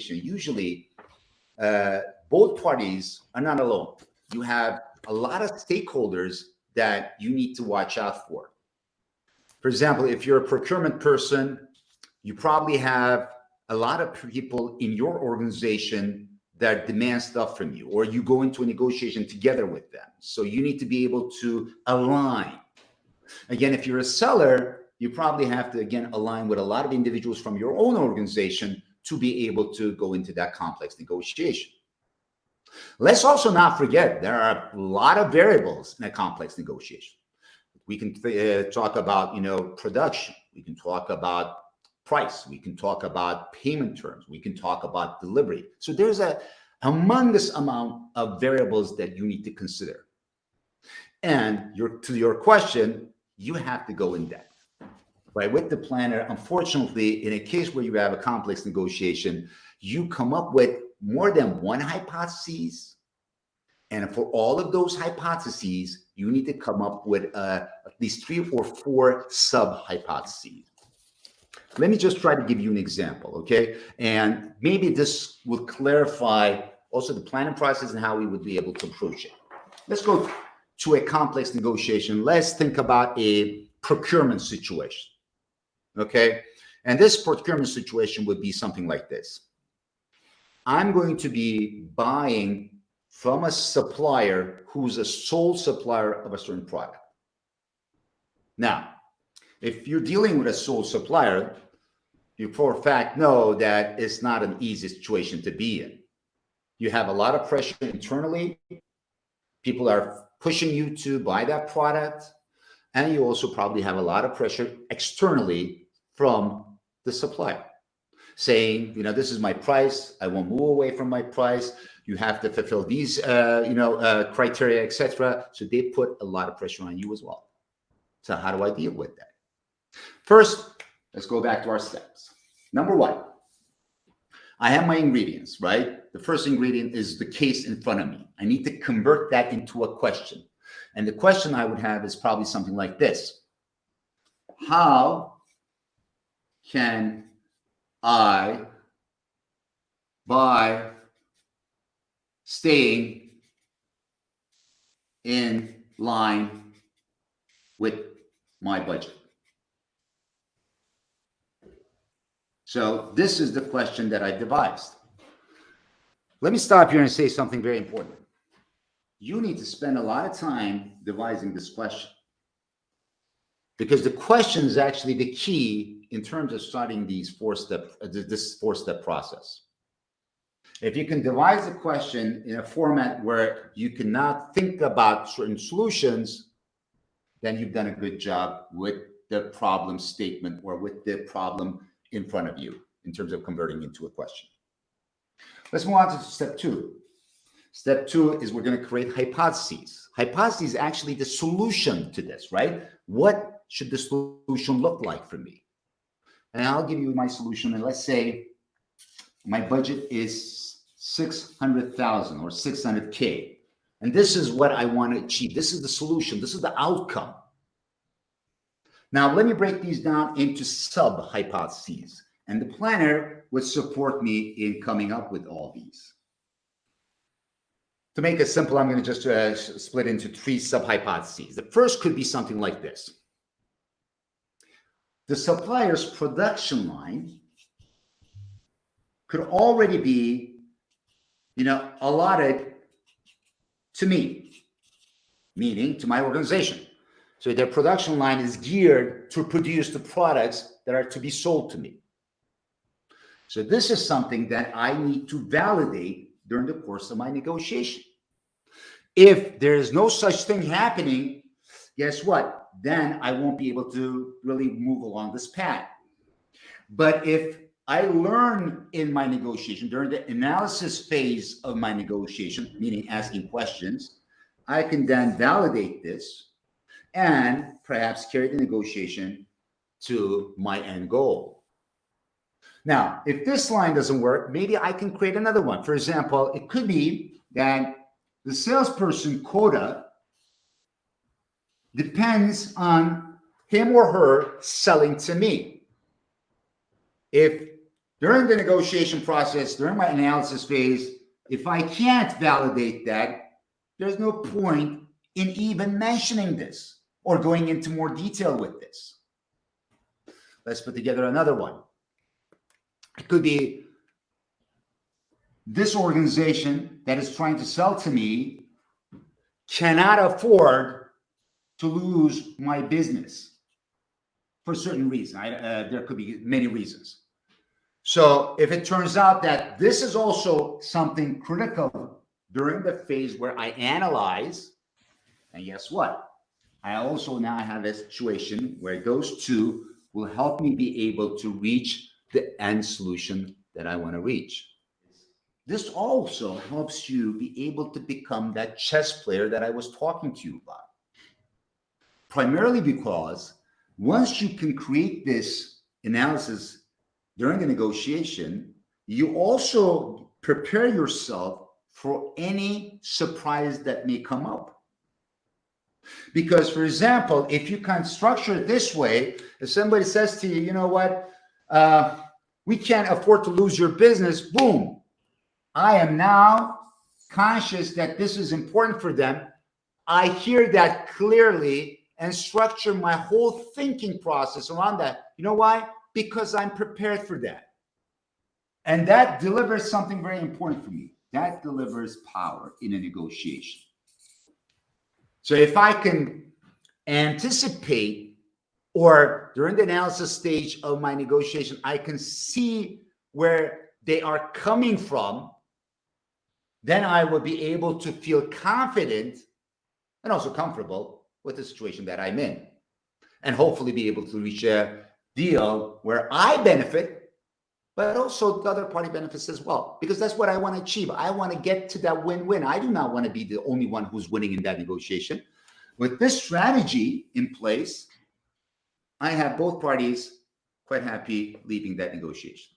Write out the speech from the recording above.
negotiation, usually both parties are not alone. You have a lot of stakeholders that you need to watch out for. For example, if you're a procurement person, you probably have a lot of people in your organization that demand stuff from you, or you go into a negotiation together with them. So you need to be able to align. Again, if you're a seller, you probably have to, again, align with a lot of individuals from your own organization to be able to go into that complex negotiation. Let's also not forget, there are a lot of variables in a complex negotiation. We can talk about, production. We can talk about price. We can talk about payment terms. We can talk about delivery. So there's a humongous amount of variables that you need to consider. And to your question, you have to go in depth. Right? With the planner, unfortunately, in a case where you have a complex negotiation, you come up with more than one hypothesis. And for all of those hypotheses, you need to come up with at least 3 or 4 sub-hypotheses. Let me just try to give you an example, okay? And maybe this will clarify also the planning process and how we would be able to approach it. Let's go to a complex negotiation. Let's think about a procurement situation, okay? And this procurement situation would be something like this. I'm going to be buying from a supplier who's a sole supplier of a certain product. Now, if you're dealing with a sole supplier, you for a fact know that it's not an easy situation to be in. You have a lot of pressure internally. People are pushing you to buy that product. And you also probably have a lot of pressure externally from the supplier saying, this is my price. I won't move away from my price. You have to fulfill these, criteria, etc. So they put a lot of pressure on you as well. So how do I deal with that? First, let's go back to our steps. Number 1, I have my ingredients, right? The first ingredient is the case in front of me. I need to convert that into a question. And the question I would have is probably something like this. How can I, by staying in line with my budget? So this is the question that I devised. Let me stop here and say something very important. You need to spend a lot of time devising this question, because the question is actually the key in terms of starting this 4-step process. If you can devise a question in a format where you cannot think about certain solutions, then you've done a good job with the problem statement or with the problem in front of you in terms of converting into a question. Let's move on to step 2. Step 2 is we're going to create hypotheses. Hypotheses is actually the solution to this, right? What should the solution look like for me? And I'll give you my solution. And let's say my budget is 600,000 or 600K. And this is what I want to achieve. This is the solution. This is the outcome. Now, let me break these down into sub-hypotheses. And the planner would support me in coming up with all these. To make it simple, I'm going to just split into 3 sub-hypotheses. The first could be something like this. The supplier's production line could already be, allotted to me, meaning to my organization. So their production line is geared to produce the products that are to be sold to me. So this is something that I need to validate during the course of my negotiation. If there is no such thing happening, guess what? Then I won't be able to really move along this path. But if I learn in my negotiation, during the analysis phase of my negotiation, meaning asking questions, I can then validate this and perhaps carry the negotiation to my end goal. Now, if this line doesn't work, maybe I can create another one. For example, it could be that the salesperson quota depends on him or her selling to me. If During the negotiation process, during my analysis phase, if I can't validate that, there's no point in even mentioning this or going into more detail with this. Let's put together another one. It could be this organization that is trying to sell to me cannot afford to lose my business for a certain reason. There could be many reasons. So if it turns out that this is also something critical during the phase where I analyze, and guess what? I also now have a situation where those two will help me be able to reach the end solution that I want to reach. This also helps you be able to become that chess player that I was talking to you about. Primarily because once you can create this analysis during the negotiation, you also prepare yourself for any surprise that may come up. Because, for example, if you can structure it this way, if somebody says to you, you know what, we can't afford to lose your business, boom, I am now conscious that this is important for them. I hear that clearly and structure my whole thinking process around that. You know why? Because I'm prepared for that. And that delivers something very important for me. That delivers power in a negotiation. So if I can anticipate, or during the analysis stage of my negotiation, I can see where they are coming from, then I will be able to feel confident and also comfortable with the situation that I'm in, and hopefully be able to reach a deal where I benefit, but also the other party benefits as well, because that's what I want to achieve. I want to get to that win-win. I do not want to be the only one who's winning in that negotiation. With this strategy in place, I have both parties quite happy leaving that negotiation.